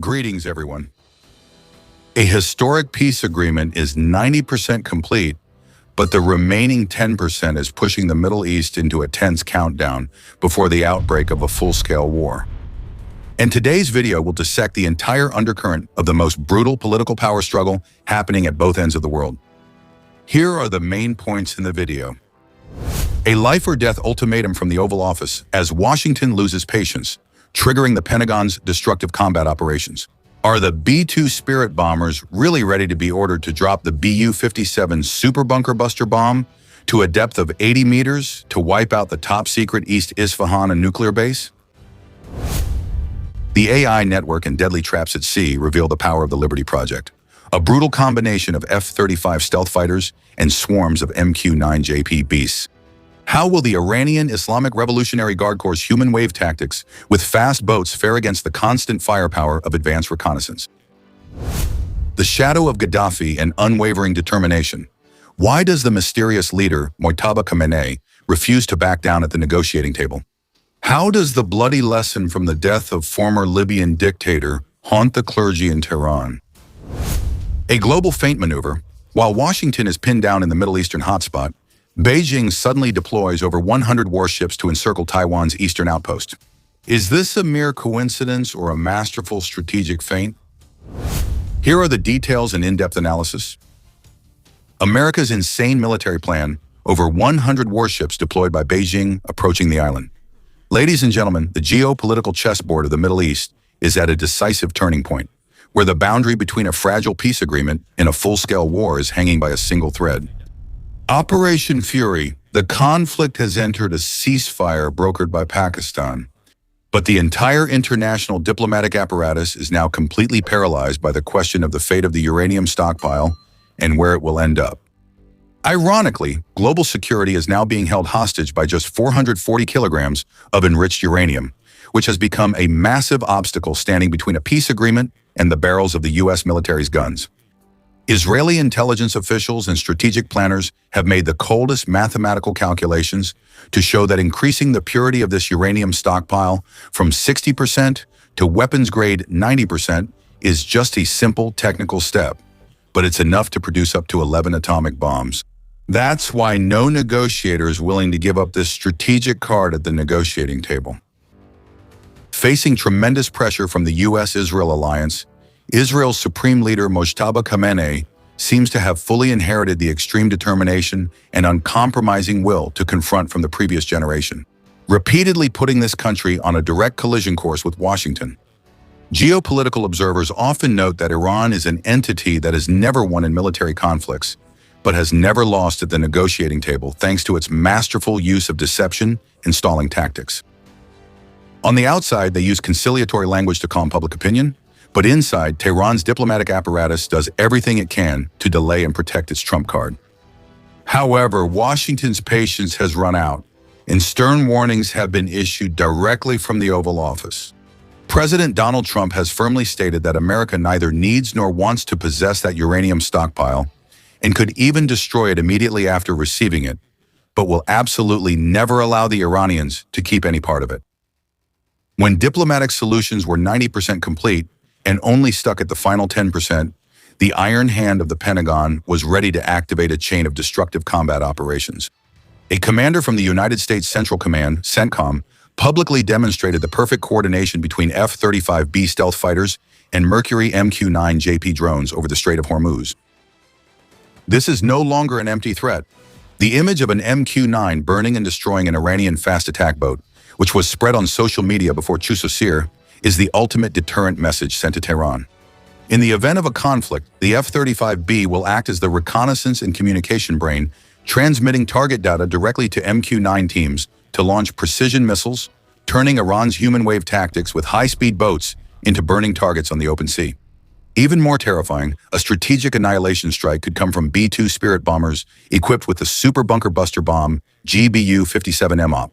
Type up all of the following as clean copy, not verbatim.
Greetings, everyone. A historic peace agreement is 90% complete, but the remaining 10% is pushing the Middle East into a tense countdown before the outbreak of a full-scale war. In today's video, we'll dissect the entire undercurrent of the most brutal political power struggle happening at both ends of the world. Here are the main points in the video. A life-or-death ultimatum from the Oval Office as Washington loses patience, triggering the Pentagon's destructive combat operations. Are the B-2 Spirit bombers really ready to be ordered to drop the Bu-57 super bunker buster bomb to a depth of 80 meters to wipe out the top-secret East Isfahan nuclear base? The AI network and deadly traps at sea reveal the power of the Liberty Project, a brutal combination of F-35 stealth fighters and swarms of MQ-9JP beasts. How will the Iranian Islamic Revolutionary Guard Corps' human wave tactics with fast boats fare against the constant firepower of advanced reconnaissance? The shadow of Gaddafi and unwavering determination. Why does the mysterious leader, Mojtaba Khamenei, refuse to back down at the negotiating table? How does the bloody lesson from the death of former Libyan dictator haunt the clergy in Tehran? A global feint maneuver. While Washington is pinned down in the Middle Eastern hotspot, Beijing suddenly deploys over 100 warships to encircle Taiwan's eastern outpost. Is this a mere coincidence or a masterful strategic feint? Here are the details and in-depth analysis. America's insane military plan, over 100 warships deployed by Beijing approaching the island. Ladies and gentlemen, the geopolitical chessboard of the Middle East is at a decisive turning point, where the boundary between a fragile peace agreement and a full-scale war is hanging by a single thread. Operation Fury, the conflict has entered a ceasefire brokered by Pakistan, but the entire international diplomatic apparatus is now completely paralyzed by the question of the fate of the uranium stockpile and where it will end up. Ironically, global security is now being held hostage by just 440 kilograms of enriched uranium, which has become a massive obstacle standing between a peace agreement and the barrels of the U.S. military's guns. Israeli intelligence officials and strategic planners have made the coldest mathematical calculations to show that increasing the purity of this uranium stockpile from 60% to weapons-grade 90% is just a simple technical step, but it's enough to produce up to 11 atomic bombs. That's why no negotiator is willing to give up this strategic card at the negotiating table. Facing tremendous pressure from the U.S.-Israel alliance, Israel's supreme leader Mojtaba Khamenei seems to have fully inherited the extreme determination and uncompromising will to confront from the previous generation, repeatedly putting this country on a direct collision course with Washington. Geopolitical observers often note that Iran is an entity that has never won in military conflicts, but has never lost at the negotiating table thanks to its masterful use of deception and stalling tactics. On the outside, they use conciliatory language to calm public opinion, but inside, Tehran's diplomatic apparatus does everything it can to delay and protect its trump card. However, Washington's patience has run out, and stern warnings have been issued directly from the Oval Office. President Donald Trump has firmly stated that America neither needs nor wants to possess that uranium stockpile, and could even destroy it immediately after receiving it, but will absolutely never allow the Iranians to keep any part of it. When diplomatic solutions were 90% complete, and only stuck at the final 10%, the iron hand of the Pentagon was ready to activate a chain of destructive combat operations. A commander from the United States Central Command, CENTCOM, publicly demonstrated the perfect coordination between F-35B stealth fighters and Mercury MQ-9JP drones over the Strait of Hormuz. This is no longer an empty threat. The image of an MQ-9 burning and destroying an Iranian fast attack boat, which was spread on social media before Chusosir, is the ultimate deterrent message sent to Tehran. In the event of a conflict, the F-35B will act as the reconnaissance and communication brain, transmitting target data directly to MQ-9 teams to launch precision missiles, turning Iran's human wave tactics with high-speed boats into burning targets on the open sea. Even more terrifying, a strategic annihilation strike could come from B-2 Spirit bombers equipped with the super bunker buster bomb GBU-57 MOP.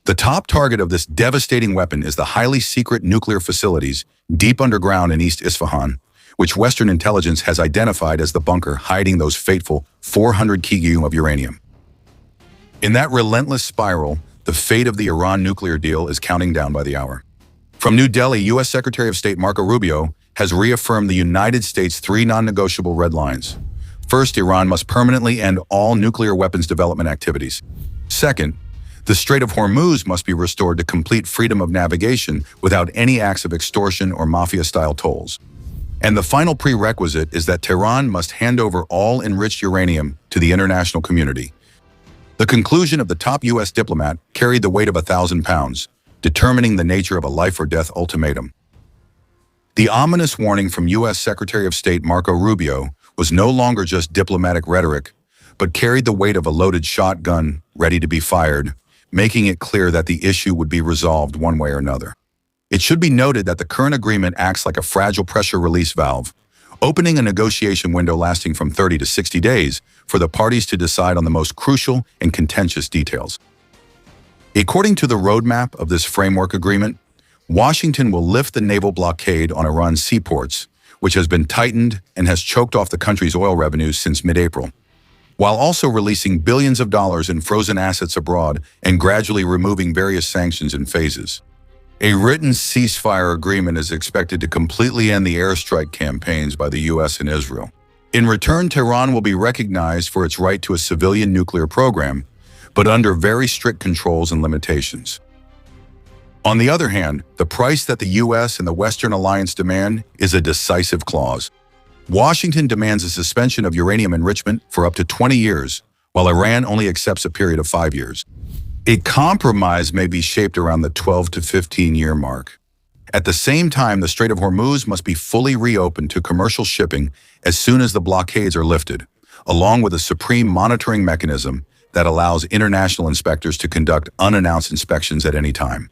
The top target of this devastating weapon is the highly secret nuclear facilities deep underground in East Isfahan, which Western intelligence has identified as the bunker hiding those fateful 400 kg of uranium. In that relentless spiral, the fate of the Iran nuclear deal is counting down by the hour. From New Delhi, U.S. Secretary of State Marco Rubio has reaffirmed the United States' three non-negotiable red lines. First, Iran must permanently end all nuclear weapons development activities. Second, the Strait of Hormuz must be restored to complete freedom of navigation without any acts of extortion or mafia-style tolls. And the final prerequisite is that Tehran must hand over all enriched uranium to the international community. The conclusion of the top U.S. diplomat carried the weight of 1,000 pounds, determining the nature of a life-or-death ultimatum. The ominous warning from U.S. Secretary of State Marco Rubio was no longer just diplomatic rhetoric, but carried the weight of a loaded shotgun ready to be fired, making it clear that the issue would be resolved one way or another. It should be noted that the current agreement acts like a fragile pressure release valve, opening a negotiation window lasting from 30 to 60 days for the parties to decide on the most crucial and contentious details. According to the roadmap of this framework agreement, Washington will lift the naval blockade on Iran's seaports, which has been tightened and has choked off the country's oil revenues since mid-April, while also releasing billions of dollars in frozen assets abroad and gradually removing various sanctions in phases. A written ceasefire agreement is expected to completely end the airstrike campaigns by the U.S. and Israel. In return, Tehran will be recognized for its right to a civilian nuclear program, but under very strict controls and limitations. On the other hand, the price that the U.S. and the Western alliance demand is a decisive clause. Washington demands a suspension of uranium enrichment for up to 20 years, while Iran only accepts a period of 5 years. A compromise may be shaped around the 12 to 15-year mark. At the same time, the Strait of Hormuz must be fully reopened to commercial shipping as soon as the blockades are lifted, along with a supreme monitoring mechanism that allows international inspectors to conduct unannounced inspections at any time.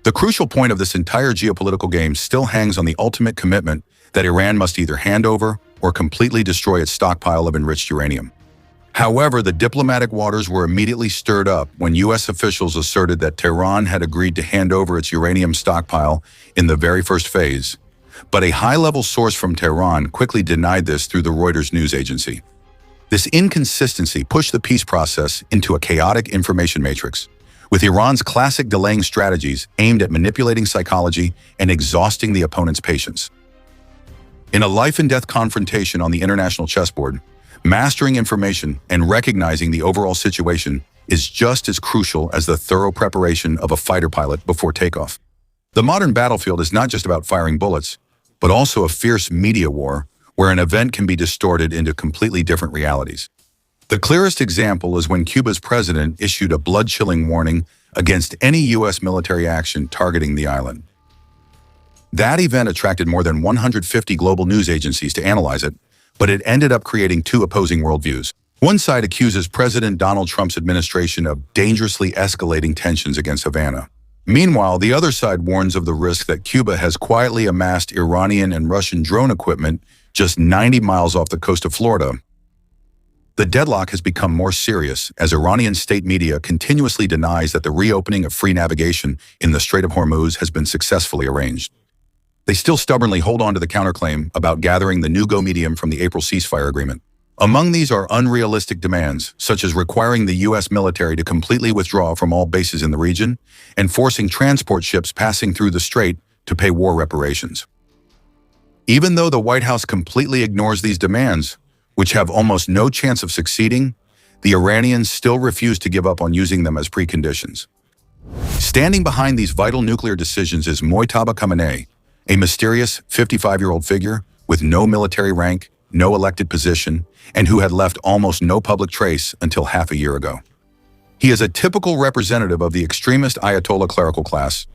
The crucial point of this entire geopolitical game still hangs on the ultimate commitment that Iran must either hand over or completely destroy its stockpile of enriched uranium. However, the diplomatic waters were immediately stirred up when U.S. officials asserted that Tehran had agreed to hand over its uranium stockpile in the very first phase. But a high-level source from Tehran quickly denied this through the Reuters news agency. This inconsistency pushed the peace process into a chaotic information matrix, with Iran's classic delaying strategies aimed at manipulating psychology and exhausting the opponent's patience. In a life-and-death confrontation on the international chessboard, mastering information and recognizing the overall situation is just as crucial as the thorough preparation of a fighter pilot before takeoff. The modern battlefield is not just about firing bullets, but also a fierce media war where an event can be distorted into completely different realities. The clearest example is when Cuba's president issued a blood-chilling warning against any U.S. military action targeting the island. That event attracted more than 150 global news agencies to analyze it, but it ended up creating two opposing worldviews. One side accuses President Donald Trump's administration of dangerously escalating tensions against Havana. Meanwhile, the other side warns of the risk that Cuba has quietly amassed Iranian and Russian drone equipment just 90 miles off the coast of Florida. The deadlock has become more serious as Iranian state media continuously denies that the reopening of free navigation in the Strait of Hormuz has been successfully arranged. They still stubbornly hold on to the counterclaim about gathering the new go medium from the April ceasefire agreement. Among these are unrealistic demands, such as requiring the U.S. military to completely withdraw from all bases in the region and forcing transport ships passing through the strait to pay war reparations. Even though the White House completely ignores these demands, which have almost no chance of succeeding, the Iranians still refuse to give up on using them as preconditions. Standing behind these vital nuclear decisions is Mojtaba Khamenei, a mysterious 55-year-old figure with no military rank, no elected position, and who had left almost no public trace until half a year ago. He is a typical representative of the extremist Ayatollah clerical class,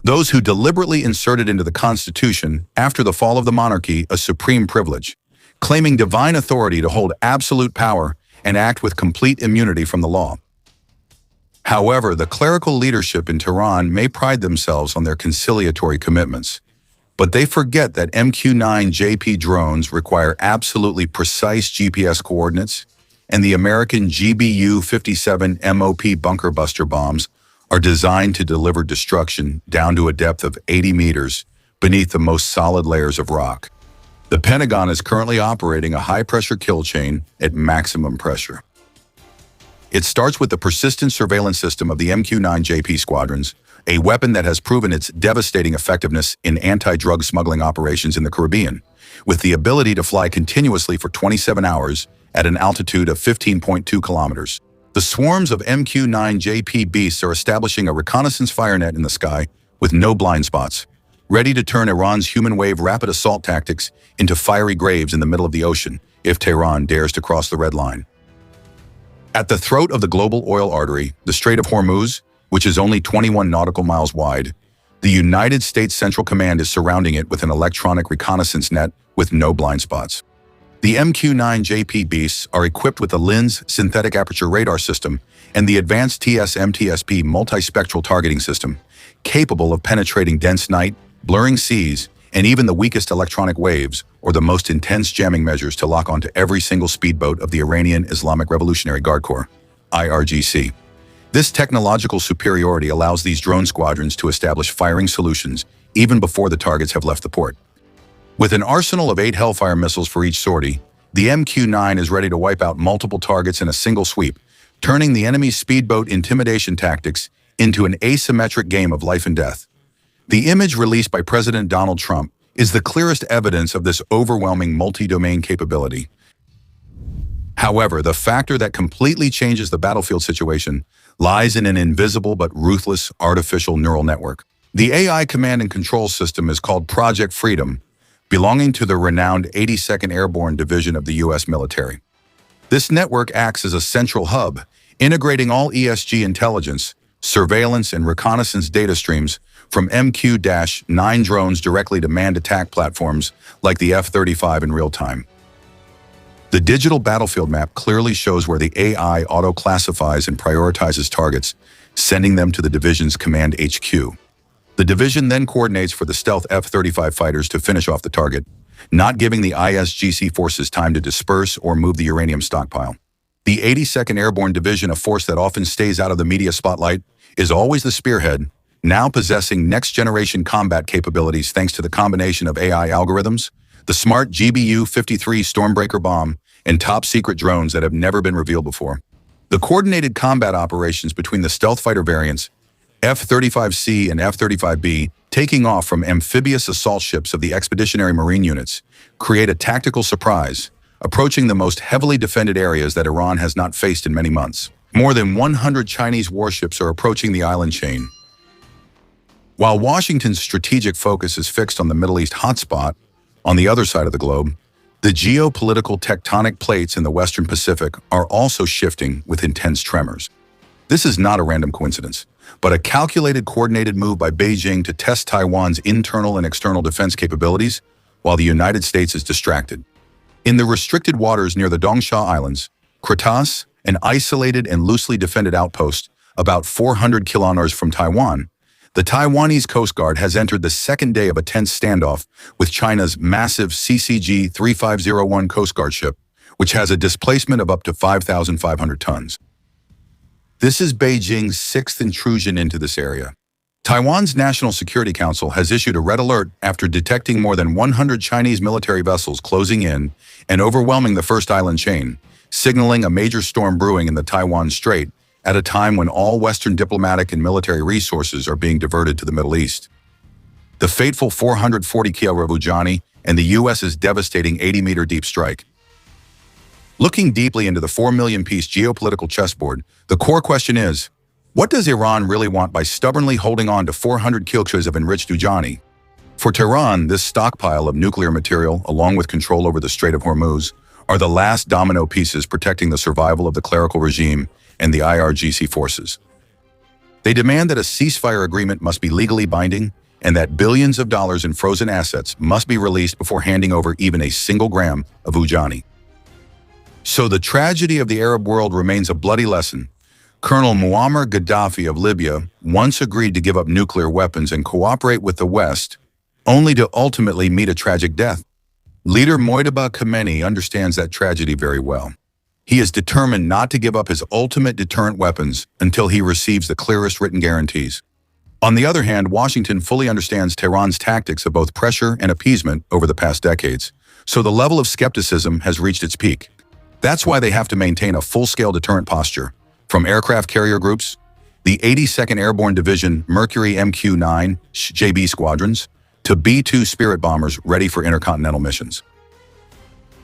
those who deliberately inserted into the Constitution, after the fall of the monarchy, a supreme privilege, claiming divine authority to hold absolute power and act with complete immunity from the law. However, the clerical leadership in Tehran may pride themselves on their conciliatory commitments, but they forget that MQ-9JP drones require absolutely precise GPS coordinates, and the American GBU-57 MOP bunker buster bombs are designed to deliver destruction down to a depth of 80 meters beneath the most solid layers of rock. The Pentagon is currently operating a high-pressure kill chain at maximum pressure. It starts with the persistent surveillance system of the MQ-9JP squadrons, a weapon that has proven its devastating effectiveness in anti-drug smuggling operations in the Caribbean, with the ability to fly continuously for 27 hours at an altitude of 15.2 kilometers. The swarms of MQ-9JP beasts are establishing a reconnaissance fire net in the sky with no blind spots, ready to turn Iran's human-wave rapid assault tactics into fiery graves in the middle of the ocean if Tehran dares to cross the red line. At the throat of the global oil artery, the Strait of Hormuz, which is only 21 nautical miles wide, the United States Central Command is surrounding it with an electronic reconnaissance net with no blind spots. The MQ-9JP beasts are equipped with the LINS synthetic aperture radar system and the advanced TS-MTSP multispectral targeting system, capable of penetrating dense night, blurring seas, and even the weakest electronic waves or the most intense jamming measures to lock onto every single speedboat of the Iranian Islamic Revolutionary Guard Corps, IRGC. This technological superiority allows these drone squadrons to establish firing solutions even before the targets have left the port. With an arsenal of 8 Hellfire missiles for each sortie, the MQ-9 is ready to wipe out multiple targets in a single sweep, turning the enemy's speedboat intimidation tactics into an asymmetric game of life and death. The image released by President Donald Trump is the clearest evidence of this overwhelming multi-domain capability. However, the factor that completely changes the battlefield situation lies in an invisible but ruthless artificial neural network. The AI command and control system is called Project Freedom, belonging to the renowned 82nd Airborne Division of the U.S. military. This network acts as a central hub, integrating all ESG intelligence, surveillance, and reconnaissance data streams from MQ-9 drones directly to manned attack platforms like the F-35 in real time. The digital battlefield map clearly shows where the AI auto-classifies and prioritizes targets, sending them to the division's command HQ. The division then coordinates for the stealth F-35 fighters to finish off the target, not giving the ISGC forces time to disperse or move the uranium stockpile. The 82nd Airborne Division, a force that often stays out of the media spotlight, is always the spearhead, now possessing next-generation combat capabilities thanks to the combination of AI algorithms, the smart GBU-53 Stormbreaker bomb, and top-secret drones that have never been revealed before. The coordinated combat operations between the stealth fighter variants, F-35C and F-35B, taking off from amphibious assault ships of the Expeditionary Marine units, create a tactical surprise, approaching the most heavily defended areas that Iran has not faced in many months. More than 100 Chinese warships are approaching the island chain. While Washington's strategic focus is fixed on the Middle East hotspot, on the other side of the globe, the geopolitical tectonic plates in the Western Pacific are also shifting with intense tremors. This is not a random coincidence, but a calculated, coordinated move by Beijing to test Taiwan's internal and external defense capabilities while the United States is distracted. In the restricted waters near the Dongsha Islands, Kratas, an isolated and loosely defended outpost about 400 kilometers from Taiwan, the Taiwanese Coast Guard has entered the second day of a tense standoff with China's massive CCG-3501 Coast Guard ship, which has a displacement of up to 5,500 tons. This is Beijing's 6th intrusion into this area. Taiwan's National Security Council has issued a red alert after detecting more than 100 Chinese military vessels closing in and overwhelming the first island chain, signaling a major storm brewing in the Taiwan Strait at a time when all Western diplomatic and military resources are being diverted to the Middle East. The fateful 440 kilo Vujani and the U.S.'s devastating 80-meter deep strike. Looking deeply into the 4 million-piece geopolitical chessboard, the core question is, what does Iran really want by stubbornly holding on to 400 kilograms of enriched Vujani? For Tehran, this stockpile of nuclear material, along with control over the Strait of Hormuz, are the last domino pieces protecting the survival of the clerical regime and the IRGC forces. They demand that a ceasefire agreement must be legally binding and that billions of dollars in frozen assets must be released before handing over even a single gram of Vujani. So the tragedy of the Arab world remains a bloody lesson. Colonel Muammar Gaddafi of Libya once agreed to give up nuclear weapons and cooperate with the West, only to ultimately meet a tragic death. Leader Mojtaba Khamenei understands that tragedy very well. He is determined not to give up his ultimate deterrent weapons until he receives the clearest written guarantees. On the other hand, Washington fully understands Tehran's tactics of both pressure and appeasement over the past decades, so the level of skepticism has reached its peak. That's why they have to maintain a full-scale deterrent posture, from aircraft carrier groups, the 82nd Airborne Division Mercury MQ-9 JB squadrons to B-2 Spirit bombers ready for intercontinental missions.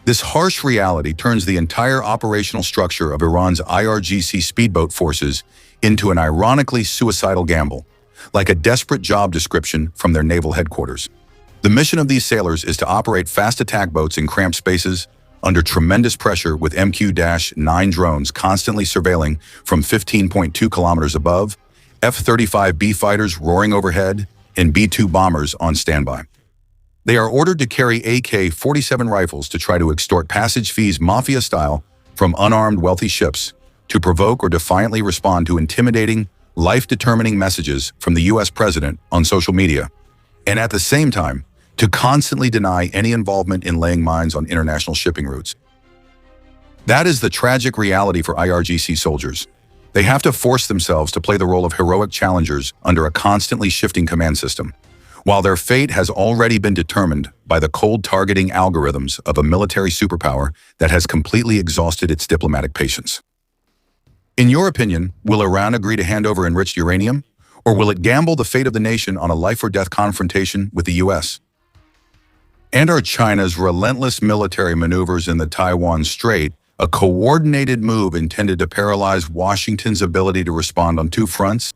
This harsh reality turns the entire operational structure of Iran's IRGC speedboat forces into an ironically suicidal gamble, like a desperate job description from their naval headquarters. The mission of these sailors is to operate fast attack boats in cramped spaces under tremendous pressure with MQ-9 drones constantly surveilling from 15.2 kilometers above, F-35B fighters roaring overhead, and B-2 bombers on standby. They are ordered to carry AK-47 rifles to try to extort passage fees mafia-style from unarmed wealthy ships to provoke or defiantly respond to intimidating, life-determining messages from the U.S. president on social media, and at the same time, to constantly deny any involvement in laying mines on international shipping routes. That is the tragic reality for IRGC soldiers. They have to force themselves to play the role of heroic challengers under a constantly shifting command system, while their fate has already been determined by the cold targeting algorithms of a military superpower that has completely exhausted its diplomatic patience. In your opinion, will Iran agree to hand over enriched uranium, or will it gamble the fate of the nation on a life-or-death confrontation with the U.S.? And are China's relentless military maneuvers in the Taiwan Strait a coordinated move intended to paralyze Washington's ability to respond on two fronts?